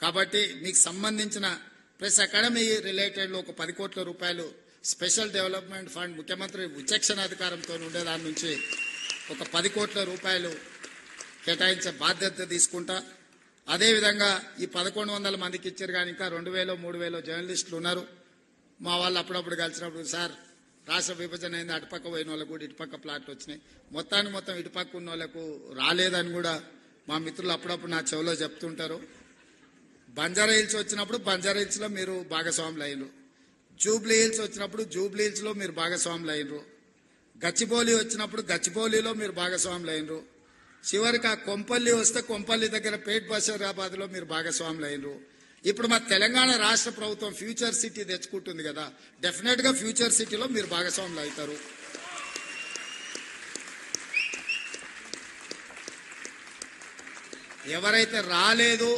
కాబట్టి మీకు సంబంధించిన ప్రెస్ అకాడమీ రిలేటెడ్లో ఒక 10 కోట్ల రూపాయలు స్పెషల్ డెవలప్మెంట్ ఫండ్ ముఖ్యమంత్రి విచక్షణ అధికారంతో ఉండేదాని నుంచి ఒక 10 కోట్ల రూపాయలు కేటాయించే బాధ్యత తీసుకుంటా. అదేవిధంగా ఈ 1100 మందికి ఇచ్చారు కానీ ఇంకా 2000 3000 జర్నలిస్టులు ఉన్నారు. మా వాళ్ళు అప్పుడప్పుడు కలిసినప్పుడు సార్ రాష్ట్ర విభజన అయింది, అటుపక్క పోయిన వాళ్ళకు కూడా ఇటుపక్క ప్లాట్లు వచ్చినాయి, మొత్తం ఇటుపక్క ఉన్న వాళ్ళకు రాలేదని కూడా మా మిత్రులు అప్పుడప్పుడు నా చెవిలో చెప్తుంటారు. బంజారా హిల్స్ వచ్చినప్పుడు బంజారా హిల్స్లో మీరు భాగస్వాములు అయినరు, జూబ్లీ హిల్స్ వచ్చినప్పుడు జూబ్లీ హిల్స్లో మీరు భాగస్వాములు అయినరు, గచ్చిబౌలి వచ్చినప్పుడు గచ్చిబౌలిలో మీరు భాగస్వాములు అయినరు, చివరికి ఆ కొంపల్లి వస్తే కొంపల్లి దగ్గర పేట్ బషీరాబాద్లో మీరు భాగస్వాములు అయినరు. ఇప్పుడు మా తెలంగాణ రాష్ట్ర ప్రభుత్వం ఫ్యూచర్ సిటీ తెచ్చుకుంటుంది కదా, డెఫినెట్ గా ఫ్యూచర్ సిటీలో మీరు భాగస్వాములు అవుతారు. ఎవరైతే రాలేదు